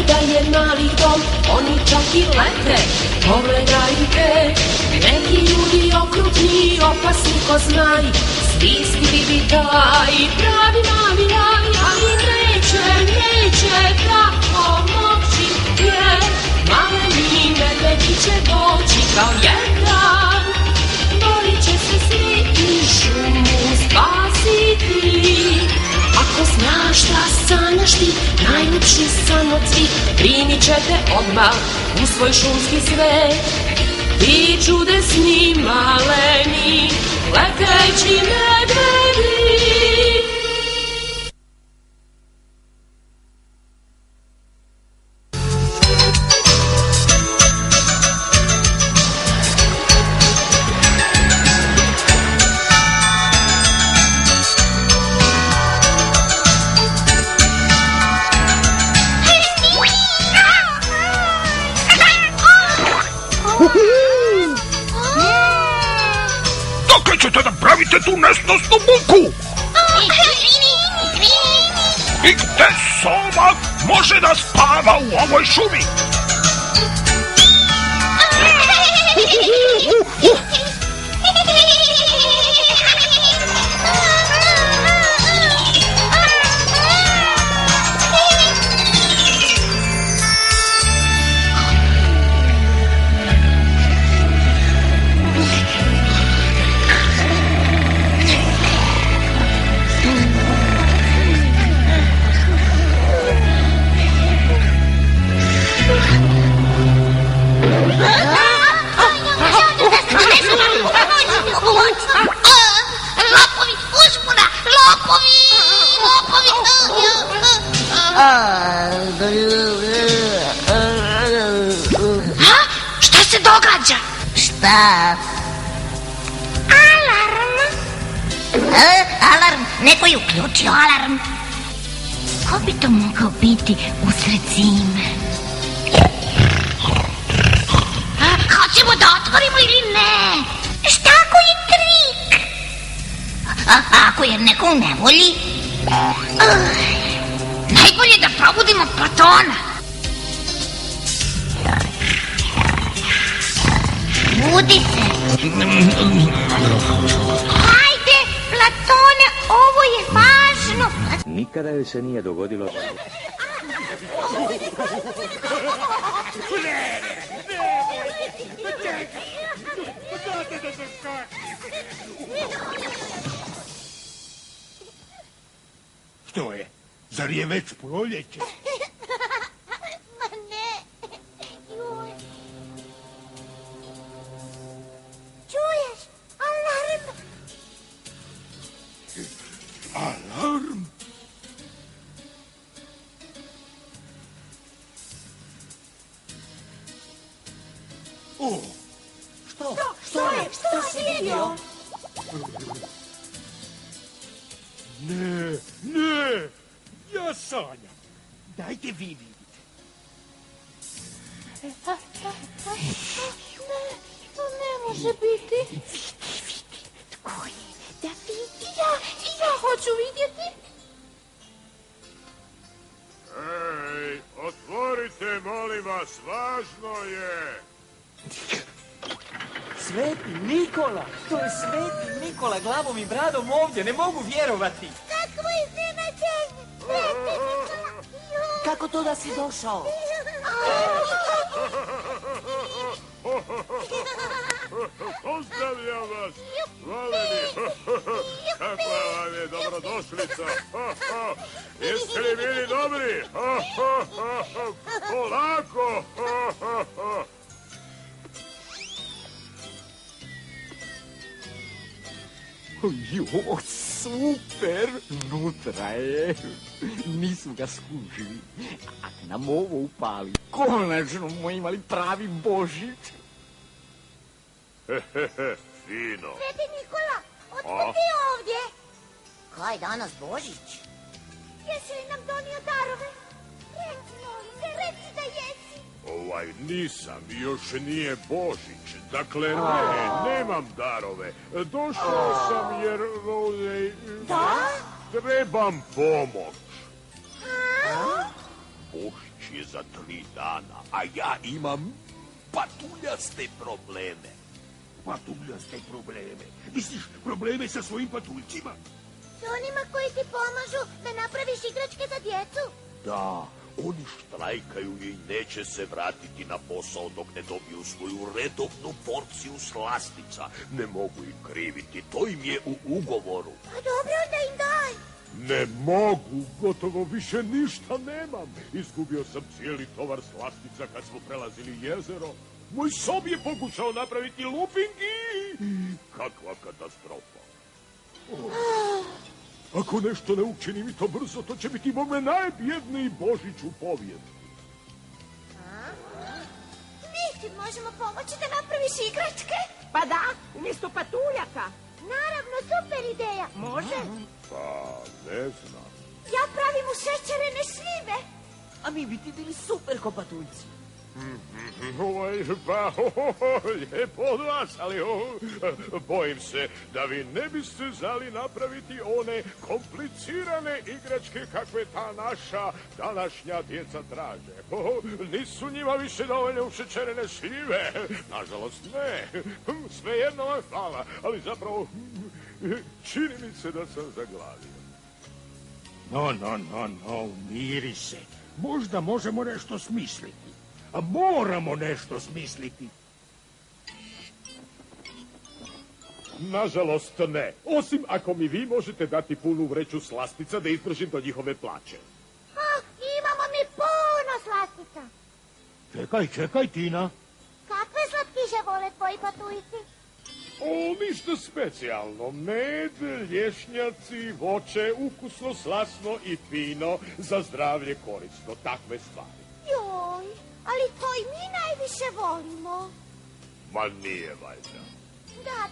da je mali dom, oni čak i lete. Pogledajte, neki ljudi okrutni, opasni ko znaj, sviskili bi taj pravi navijaj, ali neće da pomoći, jer maleni medvedi će doći kao jedan. Borit će se svi i šumu spasiti. Ako znaš šta sanjaš ti, najljepši san od svih, primit ćete odmah u svoj šumski svet. Ti čudesni maleni leteći medvedi. Pravite tu nesnosnu buku! I gde sova može da spava u ovoj šumi? Šta se događa? Šta? Alarm! Alarm! Neko je uključio alarm. Ko bi to mogao biti usred zime? Hoćemo da otvorimo ili ne? Šta ako je trik? Ako je neko u nevolji? Najbolje da probudimo Platona. Budi se. Hajde, Platone, ovo je važno. Nikada joj se nije dogodilo... Što je? Zar je već proljeće? Ma ne. Joj. Čuješ? Alarm. Alarm? O, što? Što si vidio? Ne, ja sanjam. Dajte vi vidite. To ne može biti. Tko je? Da vidi. Ja hoću vidjeti. Ej, otvorite, molim vas, važno je. Sveti Nikola, to je Sveti Nikola glavom i bradom ovdje, ne mogu vjerovati. Kakvo iznenađenje. Sveti Nikola. Kako to da si došao? Pozdravljam vas, maleni. Kakva vam je dobrodošlica. Jeste li bili dobri? Polako. Jo, super, nutra je. Nisu ga skužili. Ak nam ovo upali, konačno smo imali pravi Božić. Fino. Sveti Nikola, otkud ti ovdje? Kaj je danas Božić? Jesi li nam donio darove? Reci da jesi. Nisam, još nije Božić. Dakle, nemam darove. Došao sam jer... Da? Trebam pomoć. Božić je za 3 dana, a ja imam patuljaste probleme. Patuljaste probleme. Misliš probleme sa svojim patuljcima? S onima koji ti pomažu da napraviš igračke za djecu? Da, oni štrajkaju i neće se vratiti na posao dok ne dobiju svoju redovnu porciju slastica. Ne mogu ih kriviti, to im je u ugovoru. Pa dobro, onda im daj. Ne mogu, gotovo više ništa nemam. Izgubio sam cijeli tovar slastica kad smo prelazili jezero. Moj sob je pokušao napraviti luping i... kakva katastrofa. Ako nešto ne učinim i to brzo, to će biti mome najbjedniji Božić u povijesti. Mi ti možemo pomoći da napraviš igračke? Pa da, umjesto patuljaka. Naravno, super ideja. Može? Pa, ne znam. Ja pravim u šećerene šljive. A mi bi ti bili super ko patuljci. Pa, lijepo od vas, ali bojim se da vi ne biste znali napraviti one komplicirane igračke kakve ta naša današnja djeca traže. Nisu njima više dovoljne ušećerene šljive. Nažalost, ne. Svejedno vam hvala, ali zapravo čini mi se da sam zaglavio. No, miri se. Možda možemo nešto smisliti. A moramo nešto smisliti. Nažalost ne. Osim ako mi vi možete dati punu vreću slastica da izdržim do njihove plaće. Imamo mi puno slastica. Čekaj, Tina. Kakve slatkiše vole tvoji patuljci? Ništa specijalno. Med, lješnjaci, voće, ukusno, slasno i fino, za zdravlje korisno. Takve stvari. Joj, ali koji mi najviše volimo. Ma nije valjda. Da,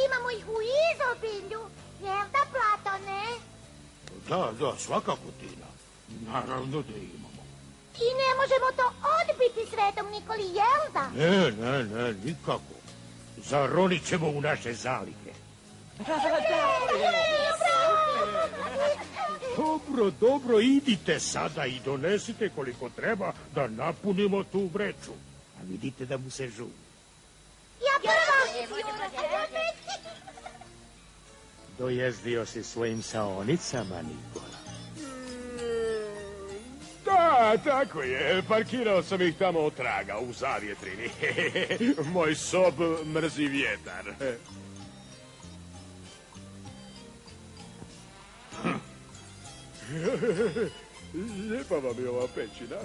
imamo ih u izobilju. Jel da, Platone? Da, svakako, Tina. Naravno da imamo. I ne možemo to odbiti Svetom Nikoli, jel da? Ne, nikako. Zaronit ćemo u naše zalihe. Dobro, idite sada i donesite koliko treba da napunimo tu vreću. A vidite da mu se žuri. Ja prva! Dojezdio si svojim saonicama, Nikola. Da, tako je. Parkirao sam ih tamo od traga u zavjetrini. Moj sob mrzi vjetar. Lijepa vam je ova pećina.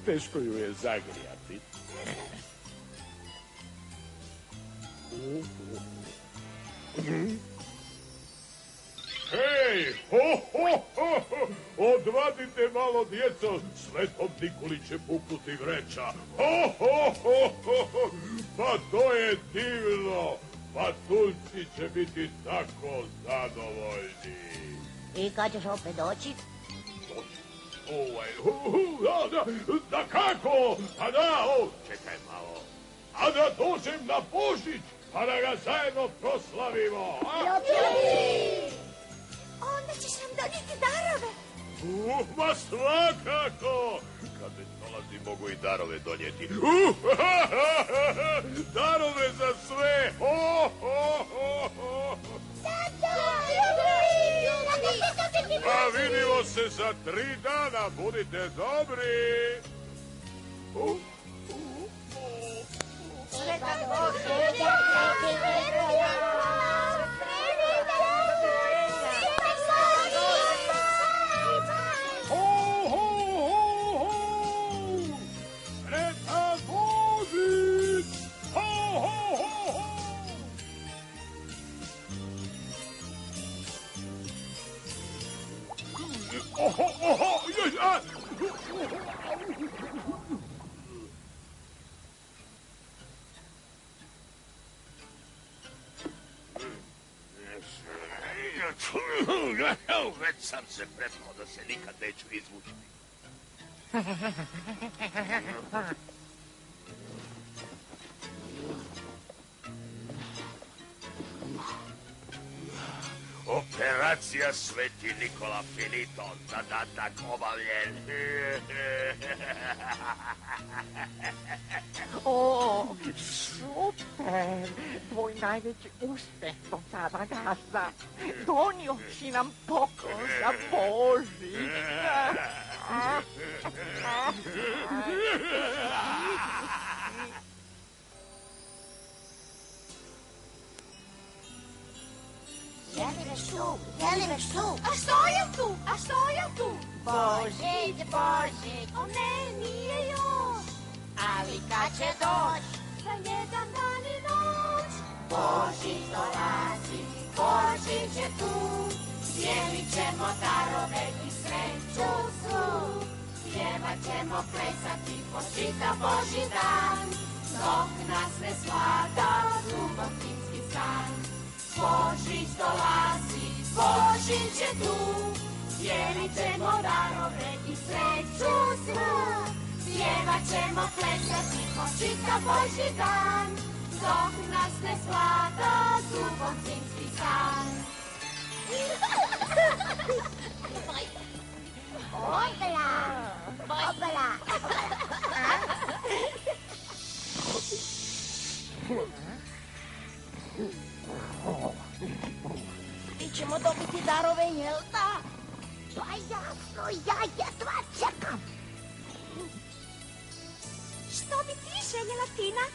Teško ju je zagrijati. Hej, ho! Odvadite malo, djeco, Svetom Nikoli će puknuti vreća. Ho! Pa to je divno. Patuljci će biti tako zadovoljni. I kad ćeš opet doći? Da kako? Pa da, čekaj malo. A da dođem na Božić, pa da ga zajedno proslavimo. Onda ćeš nam donijeti darove. Ma svakako. Kad već dolazi, mogu i darove donijeti. Darove za sve. Pa vidimo se za 3 dana. Budite dobri. Sretan Božić! Već sam se prepao da se nikad neću izvući. Operacija Sveti Nikola Finito, zadatak obavljen. O, super! Tvoj najveći uspeh do sada, Gazda. Donio si nam poklon za Božić. Je li već tu? A što je tu? A što je tu? Božić, Božić, O ne, nije još. ali kad će doći? Za jedan dan i noć. Božić dolazi, Božić je tu, dijelit ćemo darove i sreću svu. Pjevat ćemo, plesati po čitav Božji dan, dok nas ne svlada ljubavinski san. Božić dolazi, Božić je tu, dijelit ćemo darove i sreću svu. Pjevat ćemo, plesati po čitav Božji dan, dok nas ne svlada zubom zimski san. Opala! Opala! Mi ćemo dobiti darove, jel da? Pa jasno, ja jedva čekam. Što bi ti željela, Tina?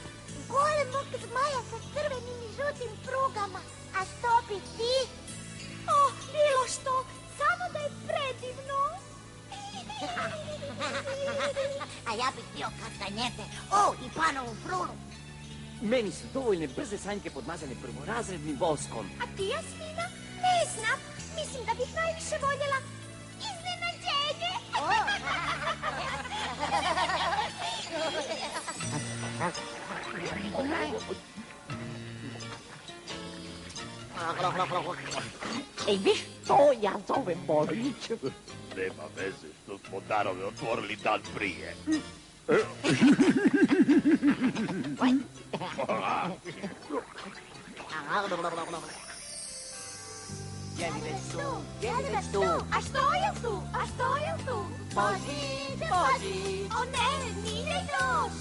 Golemog zmaja sa crvenim i žutim prugama. A što bi ti? Oh, bilo što, samo da je predivno. A ja bih htio kastanjete. O, i panovu frulu. Meni su dovoljne brze sanjke podmazane prvorazrednim voskom. A ti, Jasmina? Ne znam, mislim da bih najviše voljela iznenađenje. Ej, viš to ja zovem Božić. Nema veze što smo darove otvorili dan prije. Je li već tu? Je li već tu? A što je tu? A što je tu? Božić, Božić, O ne, nije još.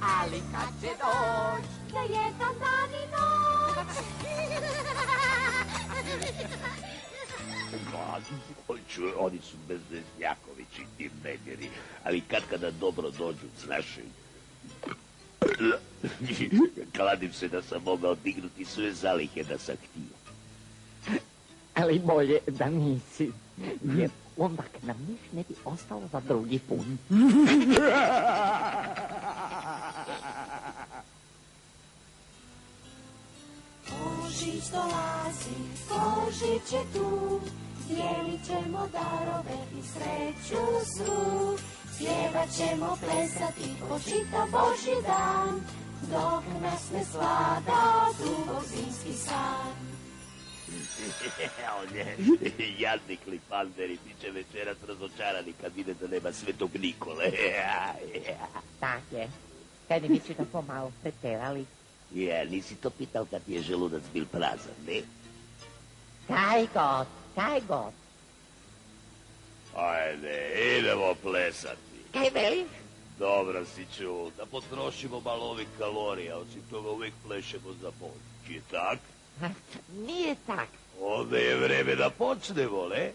ali kad će doći? Za jedan dan i noć. Čuj, oni su bezveznjakovići i nemjeri, ali kada dobro dođu, znaš, kladim se da sam mogao dignuti sve zalihe da sam htio. Ali bolje da nisi, jer onda nam niš ne bi ostalo za drugi put. Božić dolazi, Božić je tu, dijelit ćemo darove i sreću svu. Pjevat ćemo, plesati po čitav Božji dan, dok nas ne svlada dubok zimski san. Jadni klipanderi, bit će večeras razočarani kad vide da nema Svetog Nikole. Tak je, kad je misli da smo malo preterali. Ja, nisi to pitao kad je želudac bil prazan, ne? Kaj god. Ajde, idemo plesati. Kaj veliš? Dobro si čuo, da potrošimo malo ovih kalorija, osim toga uvijek plešemo za Božić, je tak? Nije tak. Onda je vreme da počnemo, ne?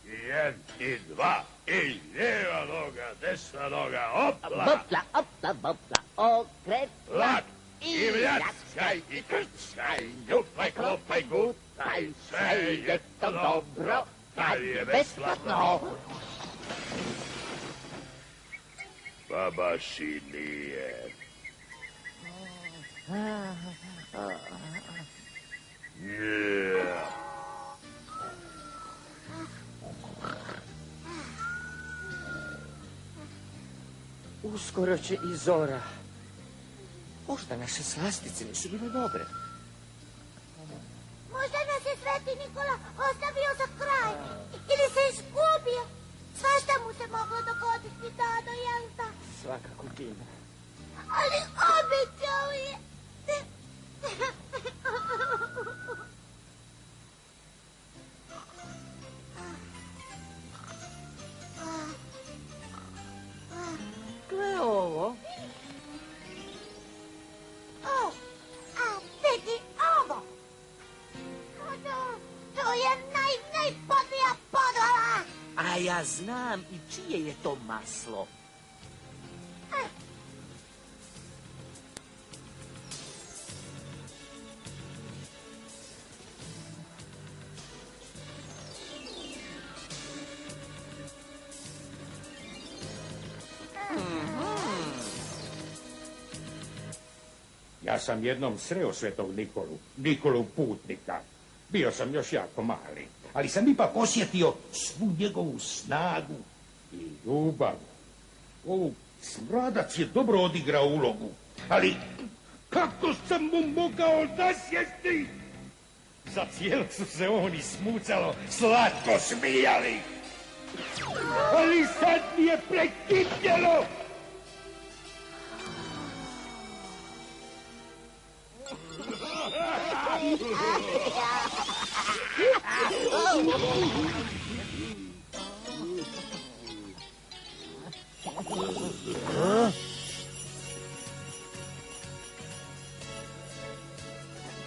1 i 2, i lijeva noga, desna noga, opla! Bopla, opla, bopla, okret, Lak i mljackaj i krckaj, ljupaj, klopaj, gutaj, sve je to dobro, kad je besplatno. Pa baš i nije. Uskoro će i zora. Možda naše slastice nisu bile dobre. Možda nas je Sveti Nikola ostavio za kraj. Ili se izgubio. Svašta mu se moglo dogoditi, Dado, jel da? Svakako, Tina. Ali obećao je. ja znam i čije je to maslo. Ja sam jednom sreo svetog Nikolu Putnika. Bio sam još jako mali, ali sam ipak osjetio svu njegovu snagu i ljubav. Smradac je dobro odigrao ulogu, ali kako sam mu mogao zasjesti? Za cijelo su se oni smucalo slatko smijali. Ali sad mi je prekipjelo.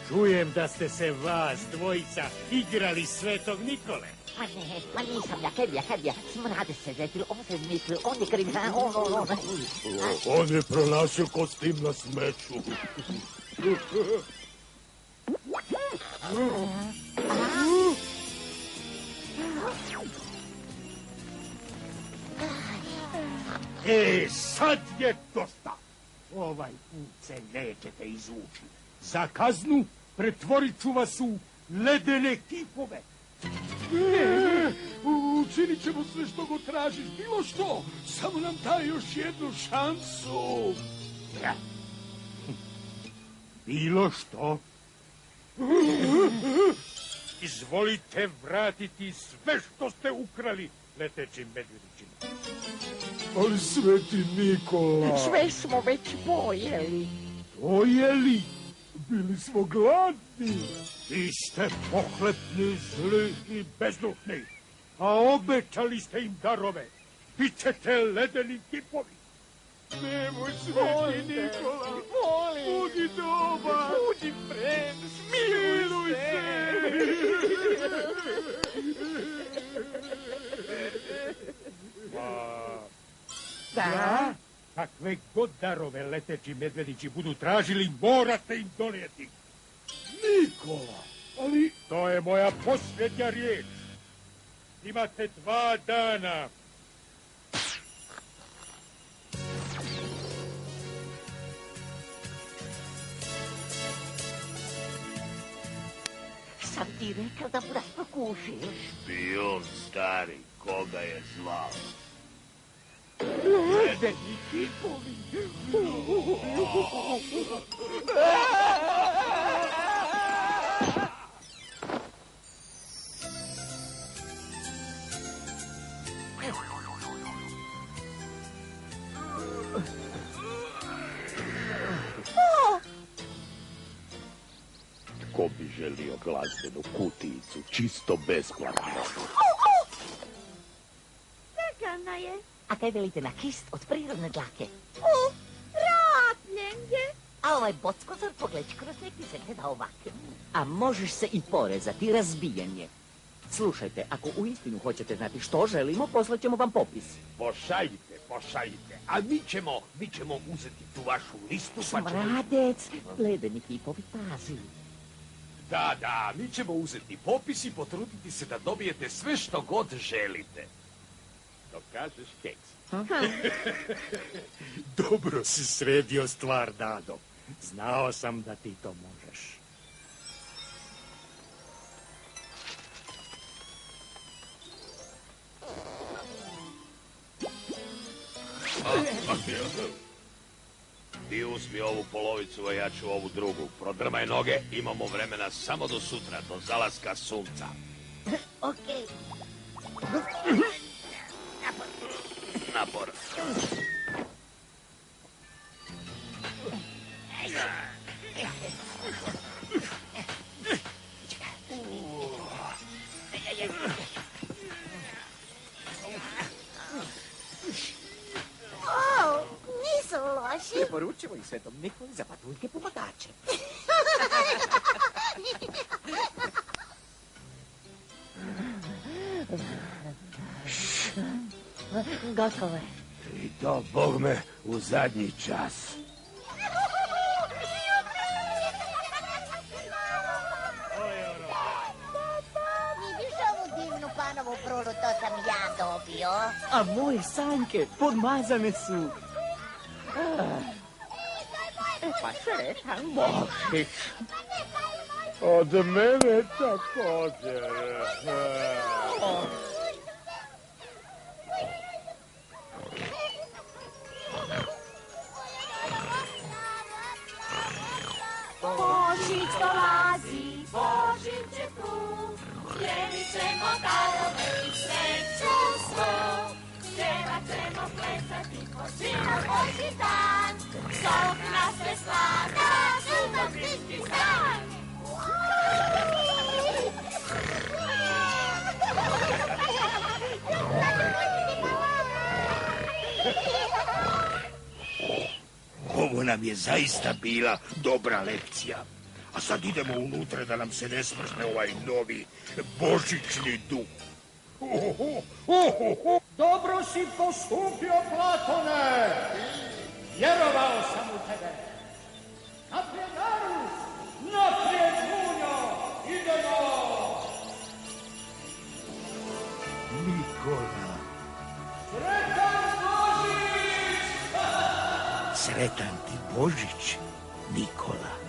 Čujem da ste se vas dvojica igrali Svetog Nikole. Pa nisam ja, Kedija, smrade se zetil, on se mislil, on je kriv, on. On je pronašao kostim na smeću. Sad je dosta. Ovaj put se nećete izvući. Za kaznu pretvorit ću vas u ledene kipove. Učinit ćemo sve što go tražiš, bilo što. Samo nam daj još jednu šansu. Bilo što? Izvolite vratiti sve što ste ukrali letećim medvjedićima. Ali Sveti Nikola... Sve smo već pojeli. Pojeli? Bili smo gladni. Vi ste pohlepni, zli i bezdušni, a obećali ste im darove. Bićete ledeni kipovi. Nemoj, Sveti Nikola, budi dobar, budi pred, smiluj se. Da? Kakve god darove leteći medvedići budu tražili, morate im donijeti. Nikola, ali... To je moja posljednja riječ. Imate 2 dana. Sam ti rekao da mu nas pokušaš. Špijun stari, koga je zvao? Ledeni kipovi. Ko bi želio glazbenu kutijicu, čisto besplatno? Vegana je. A kaj velite na kist od prirodne dlake? Rapljenje. A ovaj bockozor pogleć kroz neki se gleda ovak. A možeš se i porezati, razbijanje. Slušajte, ako uistinu hoćete znati što želimo, poslaćemo vam popis. Pošaljite. A mi ćemo uzeti tu vašu listu, pa ćemo... Smradec, ledeni kipovi, pazi. Da, mi ćemo uzeti popis i potruditi se da dobijete sve što god želite. To kažeš, Keks. Dobro si sredio stvar, Dado. Znao sam da ti to možeš. Ti uzmi ovu polovicu, a ja ću ovu drugu. Prodrmaj noge, imamo vremena samo do sutra, do zalaska sunca. Okej. Napor. Nisu loši. Poručimo i Svetom Nikoli za patuljke pomagače. Gotovo je. I to, Bog me, u zadnji čas. Vidiš ovu divnu panovu prulu, to sam ja dobio. A moje sanjke podmazane su. Pa sretan Božić. Od mene također. Božić dolazi, Božić je tu, dijelit ćemo darove i sreću svu. Pjevat ćemo, plesati, počina Božji dan, sok nas veslada, subotički stan. Ovo nam je zaista bila dobra lekcija. A sad idemo unutra da nam se ne smrzne ovaj novi božićni duh. Dobro si postupio, Platone. Vjerovao sam u tebe. Naprijed, Arus! Naprijed, Munjo! Idemo! Nikola. Sretan Božić! Sretan ti Božić, Nikola.